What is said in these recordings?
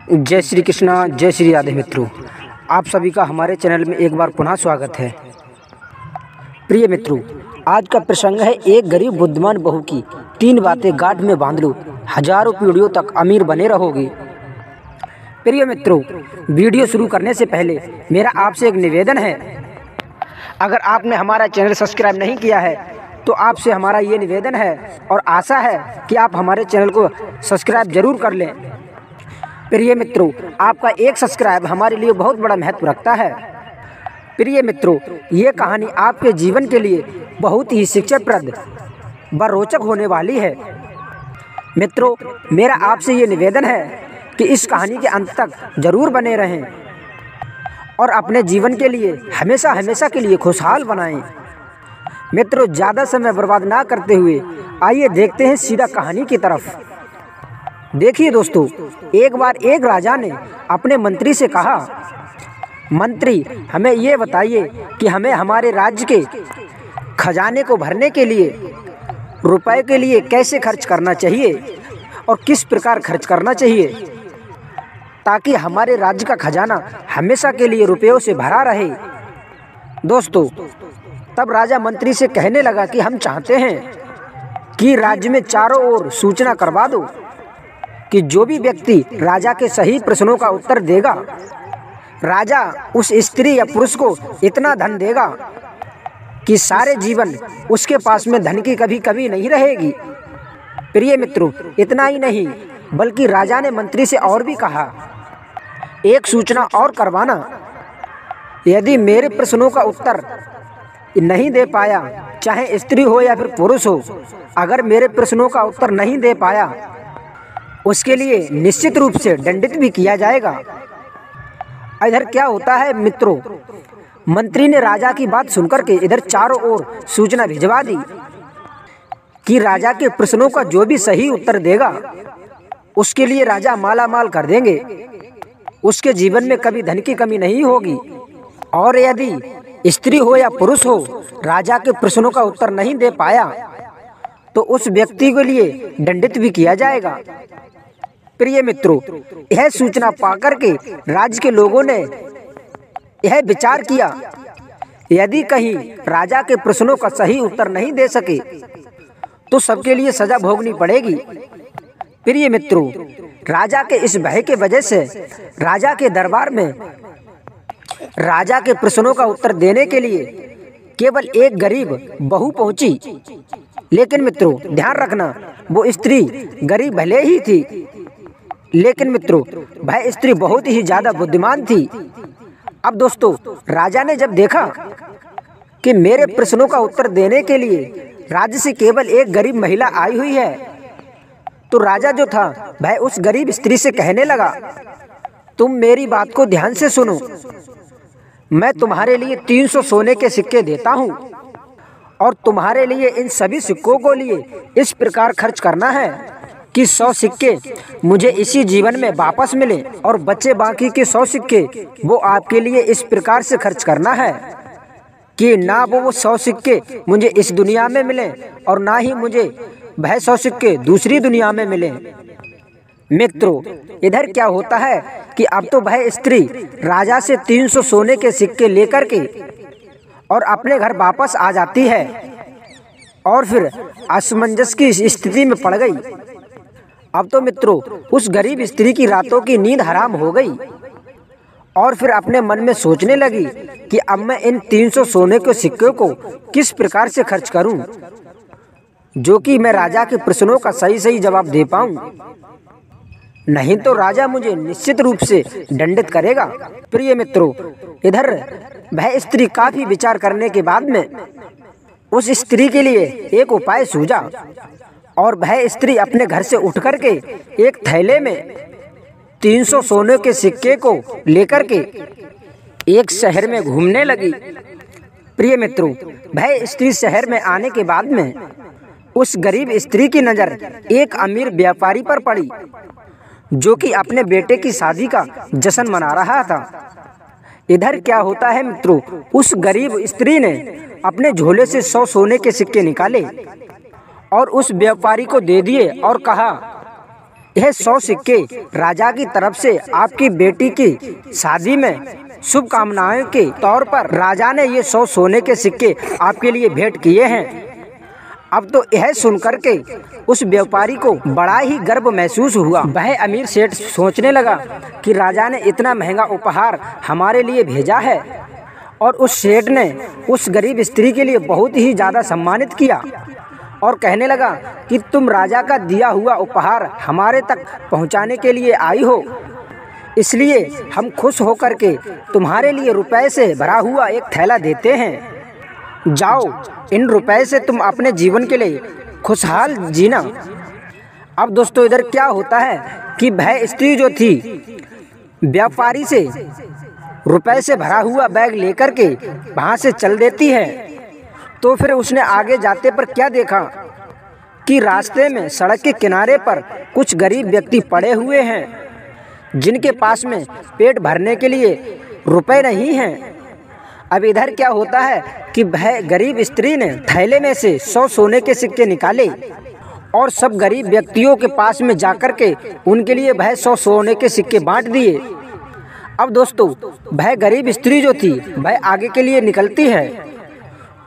जय श्री कृष्णा, जय श्री राधे। मित्रों, आप सभी का हमारे चैनल में एक बार पुनः स्वागत है। प्रिय मित्रों, आज का प्रसंग है एक गरीब बुद्धिमान बहू की 3 बातें गांठ में बांध लो, हजारों पीढ़ियों तक अमीर बने रहोगे। प्रिय मित्रों, वीडियो शुरू करने से पहले मेरा आपसे एक निवेदन है। अगर आपने हमारा चैनल सब्सक्राइब नहीं किया है तो आपसे हमारा ये निवेदन है और आशा है कि आप हमारे चैनल को सब्सक्राइब जरूर कर लें। प्रिय मित्रों, आपका एक सब्सक्राइब हमारे लिए बहुत बड़ा महत्व रखता है। प्रिय मित्रों, ये कहानी आपके जीवन के लिए बहुत ही शिक्षाप्रद व रोचक होने वाली है। मित्रों, मेरा आपसे ये निवेदन है कि इस कहानी के अंत तक जरूर बने रहें और अपने जीवन के लिए हमेशा के लिए खुशहाल बनाएं। मित्रों, ज़्यादा समय बर्बाद ना करते हुए आइए देखते हैं सीधा कहानी की तरफ। देखिए दोस्तों, एक बार एक राजा ने अपने मंत्री से कहा, मंत्री, हमें ये बताइए कि हमें हमारे राज्य के खजाने को भरने के लिए रुपए के लिए कैसे खर्च करना चाहिए और किस प्रकार खर्च करना चाहिए ताकि हमारे राज्य का खजाना हमेशा के लिए रुपयों से भरा रहे। दोस्तों, तब राजा मंत्री से कहने लगा कि हम चाहते हैं कि राज्य में चारों ओर सूचना करवा दो कि जो भी व्यक्ति राजा के सही प्रश्नों का उत्तर देगा, राजा उस स्त्री या पुरुष को इतना धन देगा कि सारे जीवन उसके पास में धन की कभी कमी नहीं रहेगी। प्रिय मित्रों, इतना ही नहीं बल्कि राजा ने मंत्री से और भी कहा, एक सूचना और करवाना, यदि मेरे प्रश्नों का उत्तर नहीं दे पाया, चाहे स्त्री हो या फिर पुरुष हो, अगर मेरे प्रश्नों का उत्तर नहीं दे पाया उसके लिए निश्चित रूप से दंडित भी किया जाएगा। इधर क्या होता है मित्रों, मंत्री ने राजा की बात सुनकर के इधर चारों ओर सूचना भिजवा दी कि राजा के प्रश्नों का जो भी सही उत्तर देगा उसके लिए राजा माला माल कर देंगे, उसके जीवन में कभी धन की कमी नहीं होगी। और यदि स्त्री हो या पुरुष हो, राजा के प्रश्नों का उत्तर नहीं दे पाया तो उस व्यक्ति के लिए दंडित भी किया जाएगा। प्रिय मित्रों, यह सूचना पाकर के राज्य के लोगों ने यह विचार किया, यदि कहीं राजा के प्रश्नों का सही उत्तर नहीं दे सके तो सबके लिए सजा भोगनी पड़ेगी। प्रिय मित्रों, राजा के इस भय के वजह से राजा के दरबार में राजा के प्रश्नों का उत्तर देने के लिए केवल एक गरीब बहू पहुंची। लेकिन मित्रों, ध्यान रखना, वो स्त्री गरीब भले ही थी, लेकिन मित्रों वह स्त्री बहुत ही ज्यादा बुद्धिमान थी। अब दोस्तों, राजा ने जब देखा कि मेरे प्रश्नों का उत्तर देने के लिए राज्य से केवल एक गरीब महिला आई हुई है, तो राजा जो था वह उस गरीब स्त्री से कहने लगा, तुम मेरी बात को ध्यान से सुनो, मैं तुम्हारे लिए 300 सोने के सिक्के देता हूँ और तुम्हारे लिए इन सभी सिक्कों को लिए इस प्रकार खर्च करना है कि 100 सिक्के मुझे इसी जीवन में वापस मिले और बचे बाकी के 100 सिक्के वो आपके लिए इस प्रकार से खर्च करना है कि ना वो 100 सिक्के मुझे इस दुनिया में मिले और ना ही मुझे वह 100 सिक्के दूसरी दुनिया में मिले। मित्रों, इधर क्या होता है कि अब तो वह स्त्री राजा से 300 सोने के सिक्के लेकर के और अपने घर वापस आ जाती है और फिर असमंजस की स्थिति में पड़ गई। अब तो मित्रों उस गरीब स्त्री की रातों की नींद हराम हो गई और फिर अपने मन में सोचने लगी कि अब मैं इन 300 सोने के सिक्कों को किस प्रकार से खर्च करूं जो कि मैं राजा के प्रश्नों का सही जवाब दे पाऊं, नहीं तो राजा मुझे निश्चित रूप से दंडित करेगा। प्रिय मित्रों, इधर वह स्त्री काफी विचार करने के बाद में उस स्त्री के लिए एक उपाय सूझा और वह स्त्री अपने घर से उठ करके एक थैले में 300 सोने के सिक्के को लेकर के एक शहर में घूमने लगी। प्रिय मित्रों, वह स्त्री शहर में आने के बाद में उस गरीब स्त्री की नज़र एक अमीर व्यापारी पर पड़ी जो कि अपने बेटे की शादी का जश्न मना रहा था। इधर क्या होता है मित्रों, उस गरीब स्त्री ने अपने झोले से 100 सोने के सिक्के निकाले और उस व्यापारी को दे दिए और कहा यह 100 सिक्के राजा की तरफ से आपकी बेटी की शादी में शुभकामनाओं के तौर पर राजा ने ये 100 सोने के सिक्के आपके लिए भेंट किए हैं। अब तो यह सुनकर के उस व्यापारी को बड़ा ही गर्व महसूस हुआ। वह अमीर सेठ सोचने लगा कि राजा ने इतना महंगा उपहार हमारे लिए भेजा है, और उस सेठ ने उस गरीब स्त्री के लिए बहुत ही ज़्यादा सम्मानित किया और कहने लगा कि तुम राजा का दिया हुआ उपहार हमारे तक पहुंचाने के लिए आई हो, इसलिए हम खुश होकर के तुम्हारे लिए रुपए से भरा हुआ एक थैला देते हैं। जाओ, इन रुपए से तुम अपने जीवन के लिए खुशहाल जीना। अब दोस्तों इधर क्या होता है कि वह स्त्री जो थी व्यापारी से रुपए से भरा हुआ बैग लेकर के वहाँ से चल देती है। तो फिर उसने आगे जाते पर क्या देखा कि रास्ते में सड़क के किनारे पर कुछ गरीब व्यक्ति पड़े हुए हैं, जिनके पास में पेट भरने के लिए रुपए नहीं हैं। अब इधर क्या होता है कि वह गरीब स्त्री ने थैले में से 100 सोने के सिक्के निकाले और सब गरीब व्यक्तियों के पास में जाकर के उनके लिए वह 100 सोने के सिक्के बांट दिए। अब दोस्तों वह गरीब स्त्री जो थी वह आगे के लिए निकलती है,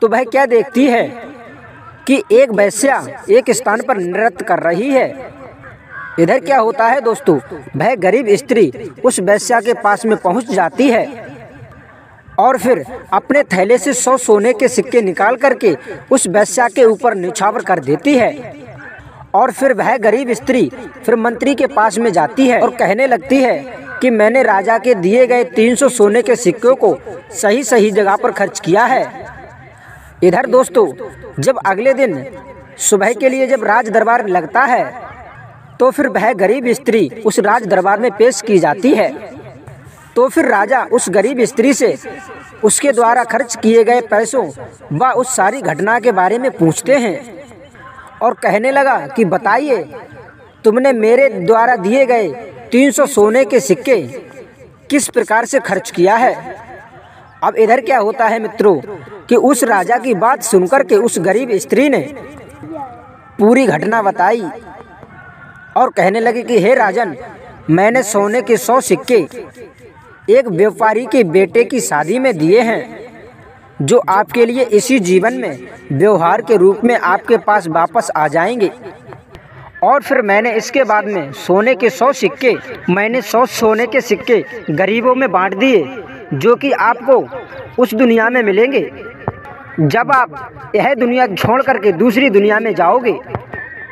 तो वह क्या देखती है कि एक वेश्या एक स्थान पर नृत्य कर रही है। इधर क्या होता है दोस्तों, वह गरीब स्त्री उस वेश्या के पास में पहुंच जाती है और फिर अपने थैले से 100 सोने के सिक्के निकाल करके उस वेश्या के ऊपर न्यौछावर कर देती है। और फिर वह गरीब स्त्री फिर मंत्री के पास में जाती है और कहने लगती है कि मैंने राजा के दिए गए 300 सोने के सिक्कों को सही सही जगह पर खर्च किया है। इधर दोस्तों जब अगले दिन सुबह के लिए जब राज दरबार लगता है, तो फिर वह गरीब स्त्री उस राज दरबार में पेश की जाती है। तो फिर राजा उस गरीब स्त्री से उसके द्वारा खर्च किए गए पैसों व उस सारी घटना के बारे में पूछते हैं और कहने लगा कि बताइए, तुमने मेरे द्वारा दिए गए 300 सोने के सिक्के किस प्रकार से खर्च किया है। अब इधर क्या होता है मित्रों कि उस राजा की बात सुनकर के उस गरीब स्त्री ने पूरी घटना बताई और कहने लगी कि हे राजन, मैंने सोने के 100 सिक्के एक व्यापारी के बेटे की शादी में दिए हैं, जो आपके लिए इसी जीवन में व्यवहार के रूप में आपके पास वापस आ जाएंगे। और फिर मैंने इसके बाद में सोने के 100 सोने के सिक्के गरीबों में बांट दिए, जो कि आपको उस दुनिया में मिलेंगे जब आप यह दुनिया छोड़ करके दूसरी दुनिया में जाओगे।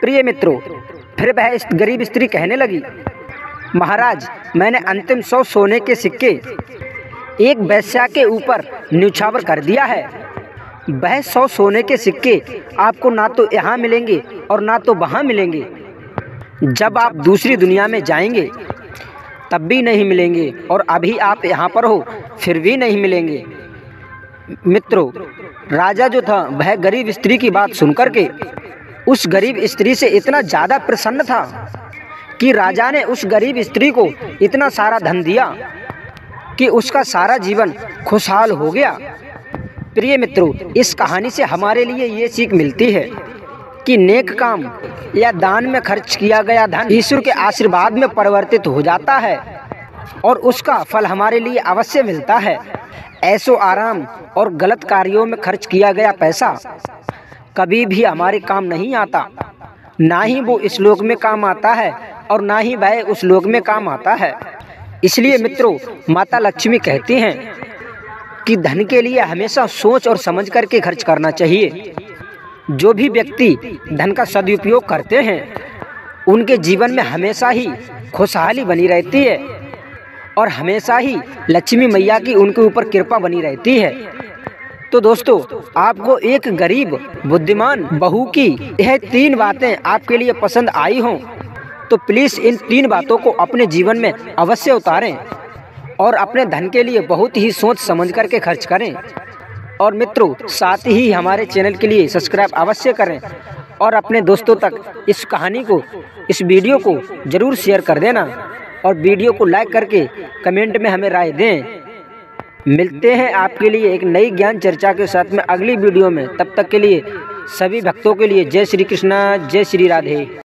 प्रिय मित्रों, फिर वह इस गरीब स्त्री कहने लगी, महाराज, मैंने अंतिम 100 सोने के सिक्के एक वेश्या के ऊपर न्यौछावर कर दिया है। वह 100 सोने के सिक्के आपको ना तो यहाँ मिलेंगे और ना तो वहाँ मिलेंगे। जब आप दूसरी दुनिया में जाएंगे तब भी नहीं मिलेंगे, और अभी आप यहाँ पर हो फिर भी नहीं मिलेंगे। मित्रों, राजा जो था वह गरीब स्त्री की बात सुनकर के उस गरीब स्त्री से इतना ज़्यादा प्रसन्न था कि राजा ने उस गरीब स्त्री को इतना सारा धन दिया कि उसका सारा जीवन खुशहाल हो गया। प्रिय मित्रों, इस कहानी से हमारे लिए ये सीख मिलती है कि नेक काम या दान में खर्च किया गया धन ईश्वर के आशीर्वाद में परिवर्तित हो जाता है और उसका फल हमारे लिए अवश्य मिलता है। ऐशो आराम और गलत कार्यों में खर्च किया गया पैसा कभी भी हमारे काम नहीं आता, ना ही वो इस लोक में काम आता है और ना ही वह उस लोक में काम आता है। इसलिए मित्रों, माता लक्ष्मी कहती हैं कि धन के लिए हमेशा सोच और समझ करके खर्च करना चाहिए। जो भी व्यक्ति धन का सदुपयोग करते हैं उनके जीवन में हमेशा ही खुशहाली बनी रहती है और हमेशा ही लक्ष्मी मैया की उनके ऊपर कृपा बनी रहती है। तो दोस्तों, आपको एक गरीब बुद्धिमान बहू की यह 3 बातें आपके लिए पसंद आई हों तो प्लीज़ इन 3 बातों को अपने जीवन में अवश्य उतारें और अपने धन के लिए बहुत ही सोच समझ करके खर्च करें। और मित्रों, साथ ही हमारे चैनल के लिए सब्सक्राइब अवश्य करें और अपने दोस्तों तक इस कहानी को, इस वीडियो को ज़रूर शेयर कर देना और वीडियो को लाइक करके कमेंट में हमें राय दें। मिलते हैं आपके लिए एक नई ज्ञान चर्चा के साथ में अगली वीडियो में। तब तक के लिए सभी भक्तों के लिए जय श्री कृष्णा, जय श्री राधे।